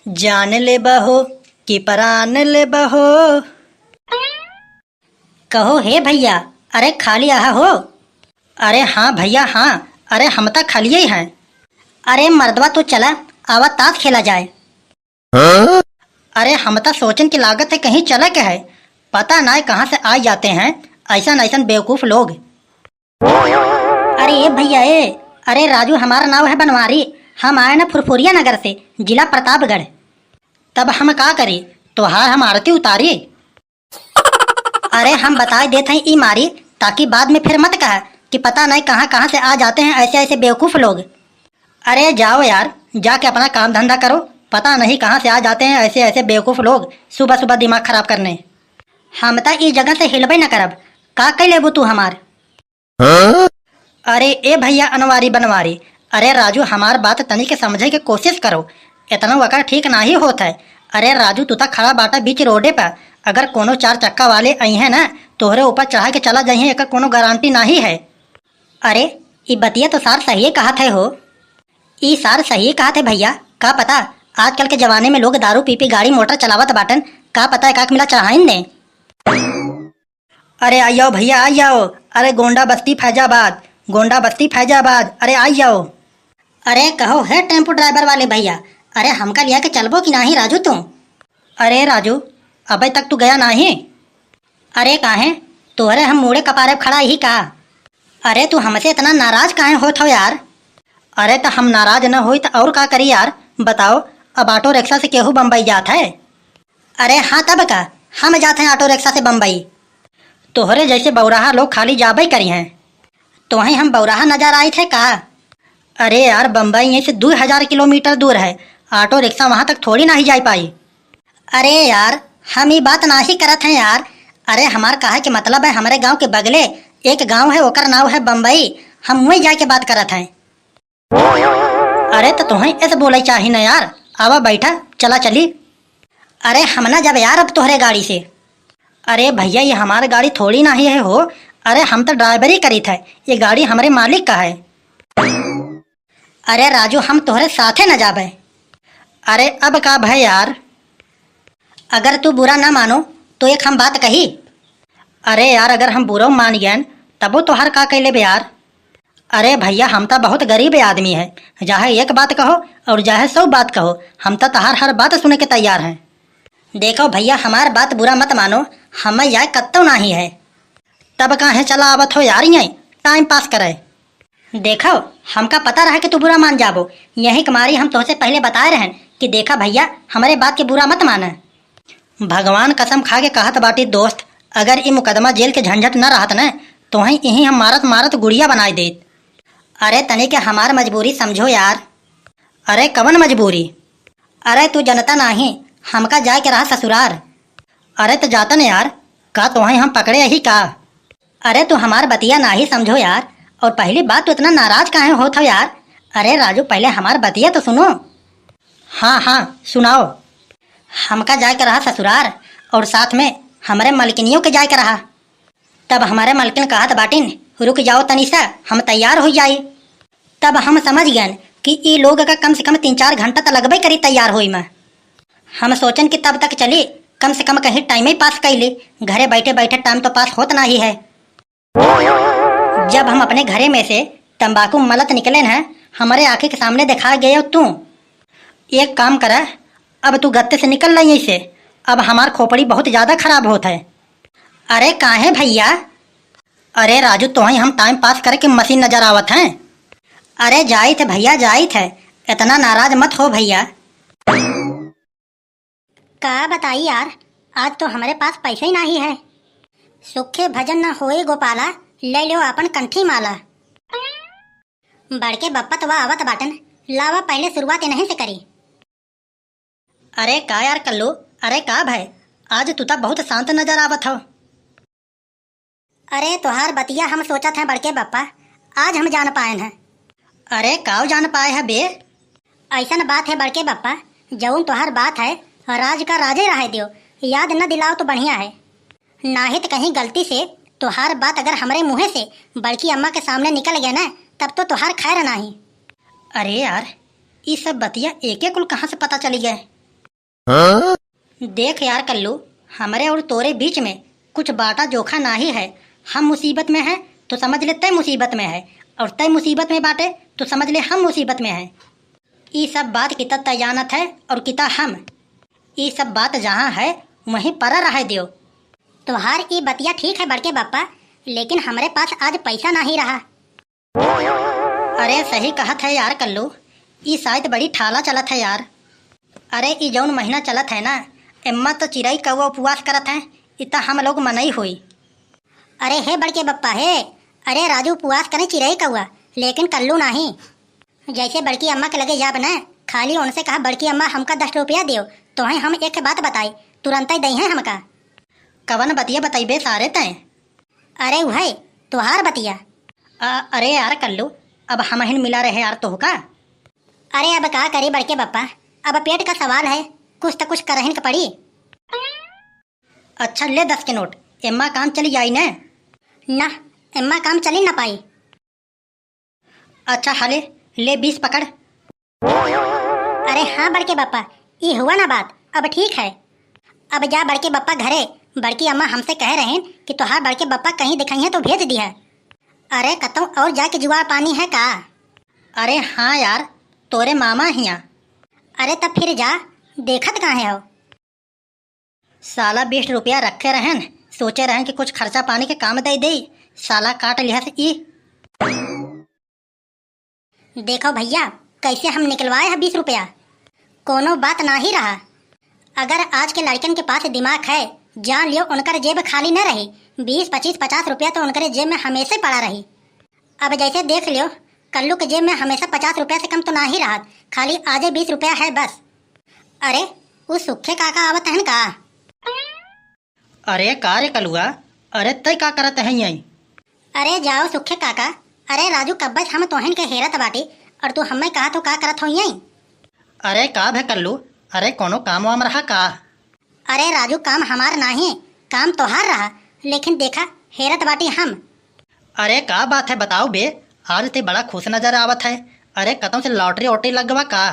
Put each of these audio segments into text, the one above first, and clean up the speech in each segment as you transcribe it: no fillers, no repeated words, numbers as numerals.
जान ले बहो कि परान ले बहो। कहो हे भैया, अरे खाली आहा हो? अरे हाँ भैया हाँ, अरे हम तक खालिए ही हैं। अरे मर्दवा तो चला, आवा ताश खेला जाए। अरे हम तो सोचन की लागत है कहीं चला के है, पता ना कहाँ से आ जाते हैं ऐसा ऐसा बेवकूफ लोग। अरे ये भैया ए, अरे राजू हमारा नाम है बनवारी, हम आए ना फुरफुरिया नगर से, जिला प्रतापगढ़। तब हम का करी, तोहार हम आरती उतारी। अरे हम बता देते हैं ई मारी, ताकि बाद में फिर मत कहा कि पता नहीं कहाँ कहाँ से आ जाते हैं ऐसे ऐसे बेवकूफ लोग। अरे जाओ यार, जाके अपना काम धंधा करो, पता नहीं कहाँ से आ जाते हैं ऐसे ऐसे बेवकूफ लोग सुबह सुबह दिमाग खराब करने। हम तो इस जगह से हिलबे न करब, का कह लेबू तू हमार? अरे ए भैया अनवारी बनवारी, अरे राजू हमार बात तनी के समझे की कोशिश करो, इतना वक़्त ठीक नहीं होता है। अरे राजू तू तक खड़ा बाटा बीच रोडे पर, अगर कोनो चार चक्का वाले आई हैं ना तोहरे ऊपर चढ़ा के चला जाइए, एक कोनो गारंटी नहीं है। अरे ये बतिया तो सार सही कहा थे हो, ई सार सही कहा थे भैया। का पता आजकल के जमाने में लोग दारू पी पी गाड़ी मोटर चलावत बाटन, का पता है काक मिला चढ़ाइन ने। अरे आई जाओ भैया आई जाओ, अरे गोंडा बस्ती फैजाबाद, गोंडा बस्ती फैजाबाद, अरे आई जाओ। अरे कहो है टेम्पो ड्राइवर वाले भैया, अरे हमका लिया के चलबो कि नहीं राजू तुम? अरे राजू अबे तक तू गया नहीं? अरे काहे तोहरे हम मुड़े कपारे खड़ा ही कहा। अरे तू हमसे इतना नाराज काहे होत हो यार? अरे तो हम नाराज न होई तो और का करी यार, बताओ। अब ऑटो रिक्शा से केहू बम्बई जात है? अरे हाँ तब का हम जाते हैं ऑटो रिक्शा से बम्बई, तोहरे जैसे बौराहा लोग खाली जाबई करी हैं, तो वहीं हम बौराहा नजर आए थे का? अरे यार बम्बई यहीं से 2000 किलोमीटर दूर है, ऑटो रिक्शा वहाँ तक थोड़ी ना ही जा पाई। अरे यार हम ये बात ना ही करत हैं यार, अरे हमार कहे के मतलब है हमारे गांव के बगले एक गांव है, ओकर नाम है बम्बई, हम वहीं जाके बात करत हैं। अरे तो तुम्हें ऐसे बोला चाहिए ना यार, आवा बैठा चला चली। अरे हम ना जब यार अब तोहरे गाड़ी से। अरे भैया ये हमारी गाड़ी थोड़ी ना ही है हो, अरे हम तो ड्राइवरी करी थे, ये गाड़ी हमारे मालिक का है। अरे राजू हम तोहरे साथे न जाबे। अरे अब का भाई यार, अगर तू बुरा ना मानो तो एक हम बात कही। अरे यार अगर हम बुरा मान गए तबो तो हर का कह ले यार। अरे भैया हम तो बहुत गरीब आदमी है, चाहे एक बात कहो और चाहे 100 बात कहो, हम तो हर बात सुनने के तैयार हैं। देखो भैया हमार बात बुरा मत मानो, हमें यह कत्तो नहीं है, तब कहाँ चला आवत हो यार यहीं टाइम पास करे। देखो हमका पता रहा कि तू बुरा मान जाबो, यही कमारी हम तुझसे पहले बताए रहे कि देखा भैया हमारे बात के बुरा मत माना। भगवान कसम खा के कहत बाटी दोस्त, अगर ये मुकदमा जेल के झंझट न रहत न तो यहीं हम मारत मारत गुड़िया बनाए देत। अरे तने के हमार मजबूरी समझो यार। अरे कवन मजबूरी? अरे तू जनता नहीं, हमका जाए के रहा ससुरार। अरे तो जाता न यार, का तो हम पकड़े ही का? अरे तू हमार बतिया ना ही समझो यार, और पहली बात तो इतना नाराज काहे होत हो यार? अरे राजू पहले हमार बतिया तो सुनो। हाँ हाँ सुनाओ। हमका जाए के रहा ससुरार और साथ में हमारे मलकिनियों के जाए के रहा, तब हमारे मलकिन कहत बाटिन रुक जाओ तनिसा हम तैयार हो जाए। तब हम समझ गए कि ये लोग का कम से कम 3-4 घंटा तो लगभग करी तैयार होई में। हम सोचन कि तब तक चली, कम से कम कहीं टाइम ही पास कर ली, घरे बैठे बैठे टाइम तो पास होता नहीं है। जब हम अपने घरे में से तंबाकू मलत निकले हैं, हमारे आंखें के सामने दिखा गए हो तू। एक काम करा, अब तू गत्ते से निकल रही से, अब हमार खोपड़ी बहुत ज़्यादा खराब होता है। अरे काहे भैया? अरे राजू तो हम टाइम पास करे कि मशीन नजर आवत हैं। अरे जाई थे भैया जाई थे, इतना नाराज मत हो भैया। का बताई यार, आज तो हमारे पास पैसे ही नहीं है। सुखे भजन न होए गोपाला, ले लो अपन कंठी माला। बड़के बप्पत व आवत बाटन, लावा पहले शुरुआत नहीं से करी। अरे का यार कल्लू, अरे का भाई आज तू तो बहुत शांत नजर आवत हो। अरे तोहार बतिया हम सोचा था बड़के बप्पा, आज हम जान पाए हैं। अरे काव जान पाए है बे? ऐसा बात है बड़के बप्पा, जऊन तोहार बात है राज का राजे रहे दियो, याद न दिलाओ तो बढ़िया है। नाहित कहीं गलती से तोहार बात अगर हमारे मुँह से बड़की अम्मा के सामने निकल गया ना, तब तो तोहार खैर नहीं। अरे यार ये सब बतिया एक एक कुल कहाँ से पता चली गए? देख यार कल्लू, हमारे और तोरे बीच में कुछ बाटा जोखा ना ही है। हम मुसीबत में हैं तो समझ ले तय मुसीबत में है, और तय मुसीबत में बाटे तो समझ ले हम मुसीबत में हैं। ये सब बात किता तय जानत है और किता हम। ये सब बात जहाँ है वहीं पर रह दियो। तुहार ई बतिया ठीक है बड़के बापा, लेकिन हमारे पास आज पैसा नहीं रहा। अरे सही कहत है यार कल्लू, ये शायद बड़ी ठाला चलत है यार। अरे ये जौन महीना चलत है ना, एम्मा तो चिड़ई कौवा उपवास करत है, इतना हम लोग मनई हुई। अरे हे बड़के बप्पा हे, अरे राजू उपवास करे चिड़ई कौआ, लेकिन कल्लू नहीं। जैसे बड़की अम्मा के लगे जाब न, खाली उनसे कहा बड़की अम्मा हमका 10 रुपया दियो, तो हम एक बात बताई तुरंत ही दई है हमका। कवन बतिया बताइबे सारे तय? अरे वही तुहार बतिया। अरे यार कल्लू, अब हम हिन मिला रहे यार तो का। अरे अब का करी बड़के बप्पा, अब पेट का सवाल है, कुछ तो कुछ करहिन का पड़ी। अच्छा ले 10 के नोट, एम्मा काम चली जाई न? ना, एम्मा काम चली ना पाई। अच्छा हाले ले 20 पकड़। अरे हाँ बड़के बप्पा, ये हुआ ना बात, अब ठीक है। अब जा बड़के बप्पा घरे, बड़की अम्मा हमसे कह रहे हैं कि तुहार बड़के बप्पा कहीं दिखाई है तो भेज दिया। अरे कतौ और जाके जुगाड़ पानी है का? अरे हाँ यार, तोरे मामा हिया। अरे तब फिर जा, देखत कहाँ है हो? साला 20 रुपया रखे रहन, सोचे रहन कि कुछ खर्चा पानी के काम दे दे, साला काट लिया से ई। देखो भैया कैसे हम निकलवाए हैं 20 रुपया, कोनो बात ना ही रहा। अगर आज के लड़कन के पास दिमाग है, जान लियो उनकर जेब खाली न रही, 20, 25, 50 रुपया तो उनकर जेब में हमेशा पड़ा रही। अब जैसे देख लियो, कल्लू के जेब में हमेशा 50 रुपया से कम तो ना ही रहा, खाली आज 20 रुपया है बस। अरे उस सुखे काका आवत है का? अरे का रे कलुआ, अरे तय का करत है यही? अरे जाओ सुखे काका। अरे राजू कब्बज हम तोहन के हेरत बाटी, और तू हमें कहा तो का करत हो यही? अरे का भे कल्लू, अरे कोनो काम वाम रहा का? अरे राजू काम हमार नहीं, काम तोहार रहा, लेकिन देखा हेरत बाटी हम। अरे का बात है बताओ बे, आज ते बड़ा खुश नजर आवत है। अरे कतों से लॉटरी वोटरी लग गवा का?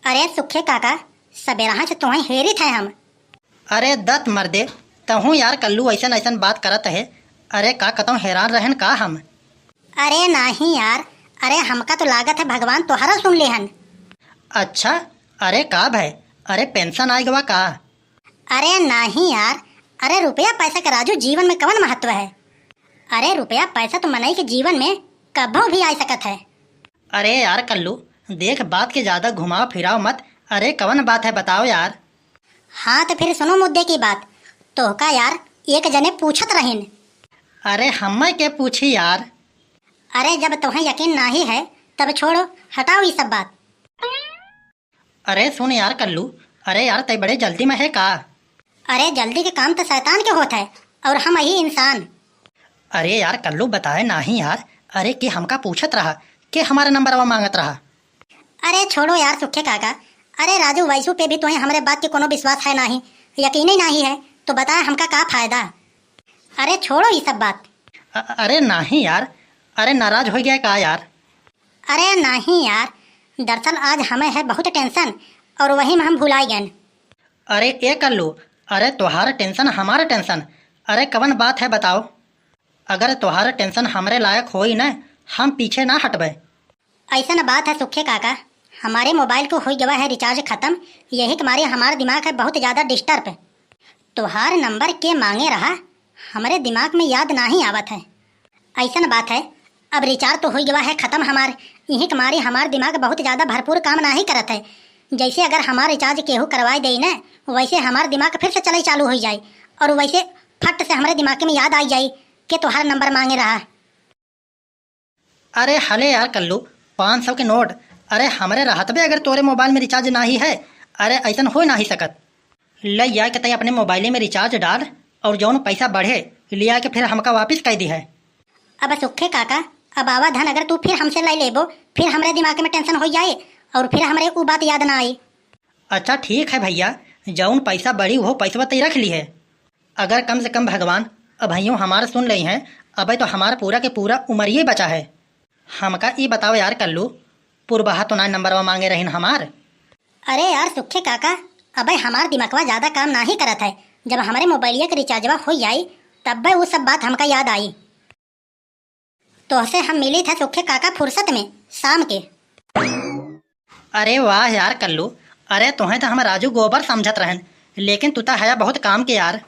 अरे सुखे काका, सबेरा से तुम्हें हेरी थे हम। अरे दत्त मर्दे, तहूँ यार कल्लू ऐसन ऐसन बात करत है। अरे का कतों हैरान रहन का हम? अरे नहीं यार, अरे हमका तो लागत है भगवान तोहरा सुन लेहन। अच्छा, अरे का भाई, अरे पेंशन आई गवा का? अरे नहीं यार, अरे रुपया पैसा का राजू जीवन में कवन महत्व है? अरे रुपया पैसा तो मनई के जीवन में कभो भी आ सकत है। अरे यार कल्लू, देख बात के ज्यादा घुमाओ फिराओ मत। अरे कवन बात है बताओ यार। हाँ तो फिर सुनो मुद्दे की बात। तो का यार एक जने पूछत रहीन। अरे हमें के पूछी यार? अरे जब तुम्हें यकीन नहीं है तब छोड़ो, हटाओ ये सब बात। अरे सुन यार कल्लू, अरे यार तय बड़े जल्दी में है का? अरे जल्दी के काम तो शैतान के होता है, और हम यही इंसान। अरे यार कल्लू बताए नहीं यार, अरे कि हमका पूछत रहा कि हमारा नंबर वो मांगत रहा। अरे छोड़ो यार सुखे काका। अरे राजू वैसू पे भी तुम्हें हमारे बात के कोनो विश्वास है नहीं, यकीन ही नहीं है, तो बताए हमका का फायदा? अरे छोड़ो ये सब बात। अरे नहीं यार, अरे नाराज हो गया का यार? अरे नहीं यार, दरअसल आज हमें है बहुत टेंशन, और वही में हम भुलाई गए। अरे ए कल्लू, अरे तुम्हारा टेंशन हमारा टेंशन, अरे कवन बात है बताओ? अगर तुम्हारा टेंशन हमारे लायक हो ही न, हम पीछे ना हटबे। ऐसा न बात है सुखे काका, हमारे मोबाइल को हो गया है रिचार्ज खत्म, यही के मारे हमारा दिमाग है बहुत ज़्यादा डिस्टर्ब। तुहार नंबर के मांगे रहा, हमारे दिमाग में याद नहीं आवत है। ऐसा न बात है, अब रिचार्ज तो हो गया है खत्म हमार, यही के मारे हमारा दिमाग बहुत ज़्यादा भरपूर काम नहीं करत है। जैसे अगर हमारा रिचार्ज केहू करवाई दे न, वैसे हमारा दिमाग फिर से चले चालू हो जाए, और वैसे फट से हमारे दिमाग में याद आ जाए कि तुहार नंबर मांगे रहा। अरे हले यार कल्लू, 500 के नोट, अरे हमारे रहत बे अगर तोरे मोबाइल में रिचार्ज ना ही है, अरे ऐसा हो ना ही सकत। ले या के तय अपने मोबाइल में रिचार्ज डाल, और जौन पैसा बढ़े लिया के फिर हमका वापस कर दी है। अब सुखे काका, अब आवा धन अगर तू फिर हमसे ले लेबो, फिर हमारे दिमाग में टेंशन हो जाए, और फिर हमारे वो बात याद ना आई। अच्छा ठीक है भैया, जौन पैसा बढ़ी वो पैसा तय रख ली है। अगर कम से कम भगवान अभैयों हमारा सुन रही हैं, अब तो हमारा पूरा के पूरा उम्र ही बचा है। हमका ये बताओ यार कल्लू, पुरबहा तो ना नंबर मांगे रहीन हमार? अरे यार सुखे काका, अबे हमार दिमागवा ज्यादा काम नहीं करत है। जब हमारे मोबाइलिया के रिचार्जवा हो जाई तब वो सब बात हमका याद आई। तो से हम मिले थे सुखे काका फुर्सत में शाम के। अरे वाह यार कल्लू, अरे तुम्हें तो हम राजू गोबर समझत रहन, लेकिन तू तो है बहुत काम के यार।